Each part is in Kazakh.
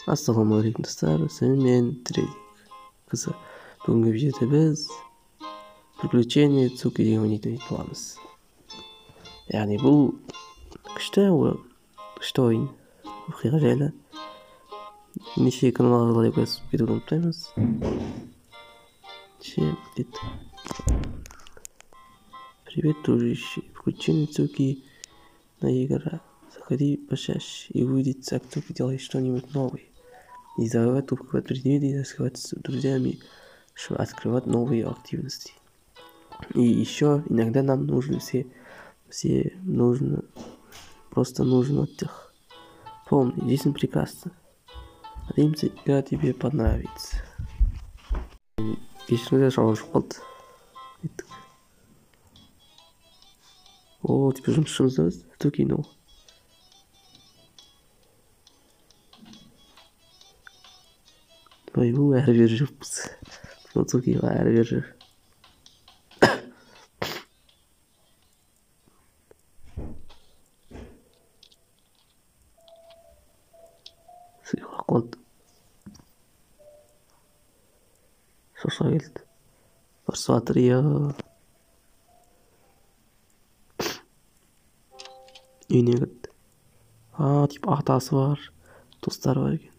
Ассалаумағалейкум достар, мен Трейдинг қызы. Бүгінгі видеода біз приключение Цуки деген ойнайтын боламыз. Яғни бұл күшті ойын, оқиға жайлы. Неше каналға лайк басып кетуді ұмытпаймыз. Привет, дружище. Приключение Цуки на игра. Заходи почаще и увидеть, как Цуки делает что-нибудь новое. Не забывай открывать предметы и раскрывать с друзьями, чтобы открывать новые активности. И еще иногда нам нужно просто нужен отдых. Помни, жизнь прекрасна. Надеемся, игра тебе понравится. Кешіріңіздер, шауып қалды. О, теперь жұмысшымыз да кино. Ой, бұл әрі бері жүріппіз. Бұл Цукиға әрі бері жүр. Сұйға қолды. Шоша келді. Барсы батыр, үйіне кірді. Тип атасы бар, достары бар екен.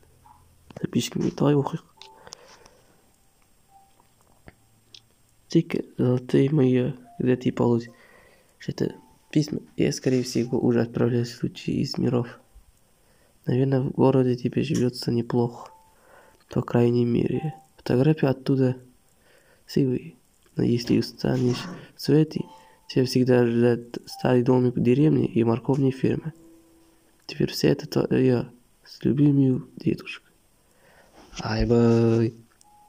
Подписчиками, давай оқиық. Золотые мои, где ты получишь это письма, я, скорее всего, уже отправляюсь в случае из миров. Наверное, в городе тебе живется неплохо. По крайней мере, фотографии оттуда сивые. Но если устанешь в цвете, тебя всегда ждет старый домик в деревне и морковные фермы. Теперь все это я с любимым дедушкой. Айбай,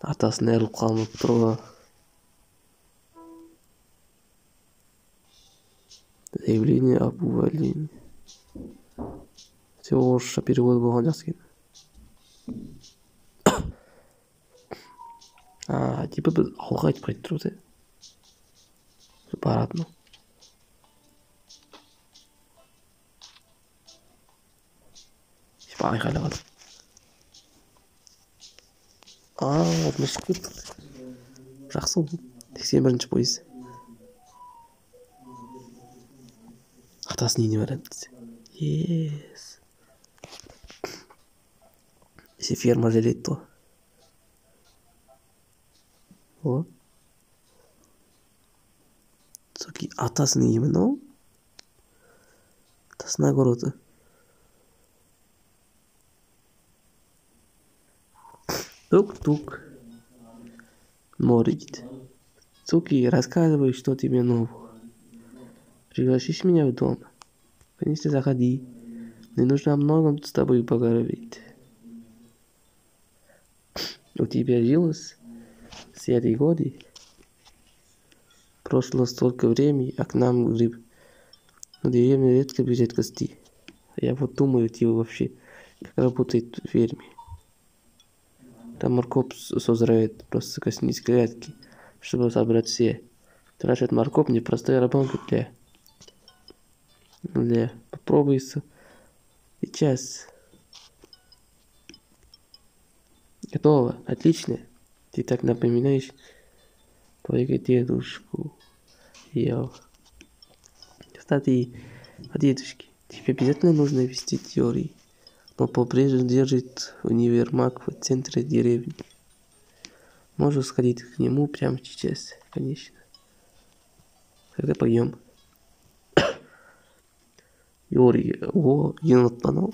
атасын әріліп қалмып тұр. Заявление об увольнении. Все орысша перевод болған жақсы екен. Типа біз ауылға айтып қайтып тұрмыз, баратын. Типа айқайлаған. Отмышып кеттік. Жақсы ол. 81-ші пойыз. Атасын үйіне барады. Ес. Есе ферма жарайды ғой. О. Цуки атасын үйі мынау. Атасына көрді. Тук-тук. Морит. Цуки, рассказывай, что тебе нового. Пригласишь меня в дом? Конечно, заходи. Мне нужно о многом с тобой поговорить. У тебя жилось все эти годы? Прошло столько времени, а к нам в деревне редко бежит гости. Я вот думаю, ты вообще как работает в ферме. Там морковь созревает, просто коснись грядки, чтобы собрать все. Тратить морковь непростая работа для попробуй сейчас. Готово, отлично. Ты так напоминаешь твоего дедушку. Кстати, о дедушке. Тебе обязательно нужно вести теории. Но по-прежнему держит универмаг в центре деревни. Можешь сходить к нему прямо сейчас, конечно. Когда пойдем? Юрий, енот панал.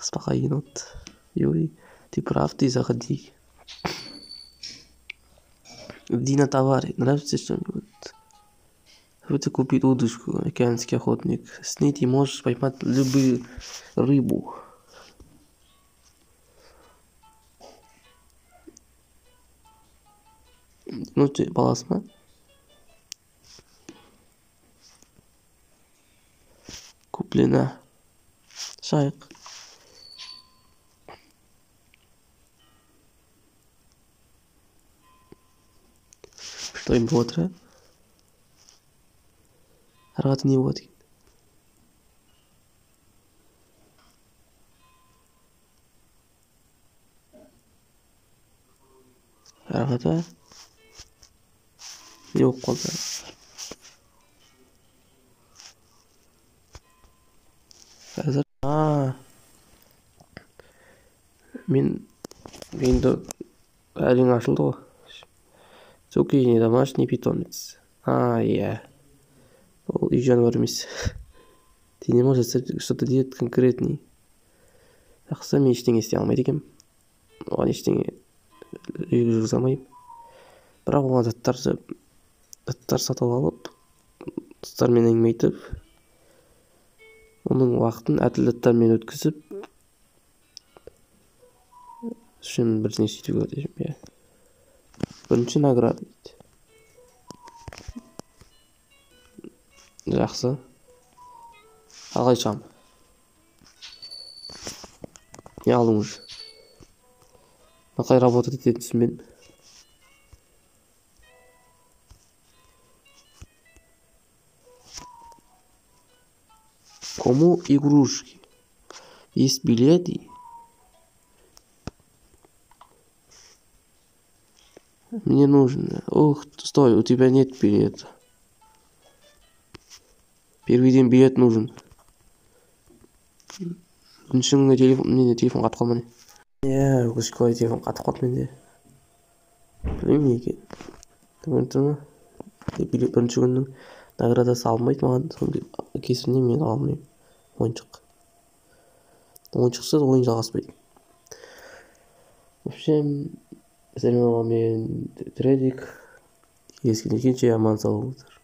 Спаха енот. Юрий, ты прав, ты заходи. Иди на товары, нравится что-нибудь? Хочу купить удочку, океанский охотник. С ней ты можешь поймать любую рыбу. Ну ты, баласма. Куплена. Шайк. Что им водра? Рад не водки. Қарағата не болып қалды? Қазір менде әлің ашылды ғой. Цуки не домашний питомец. Иә. Ол үй жануары емес. Ты не можешь что-то делать конкретный. Жақсы, мен ештеңе істей алмайды екенмін. Оған ештеңе жүргізе алмаймын. Бірақ оған заттар сатып алып, заттармен әңгіме айтып, оның уақытын әділ заттармен өткізіп, үшін бірдеңе сөйтуге деймін, иә. Бірінші награда дейді. Жақсы. Қалай шығам? Не алдың уже? Қай работать ететін түсінбедім. Кому игрушки? Есть билеты? Мне нужно. Стой, у тебя нет билета. Первый день билет нужен. Бірінші менде телефон қатып қалды. Иә, өкінішке телефон қатып қалды менде. Білмеймін не екен. Бірінші күннің наградасы алынбайды маған, соның кесірінен мен ала алмаймын. Ойыншықсыз ойын жалғаспайды. В общем, сәлем мен Тредик. Ескендергенше аман сау болыңыздар.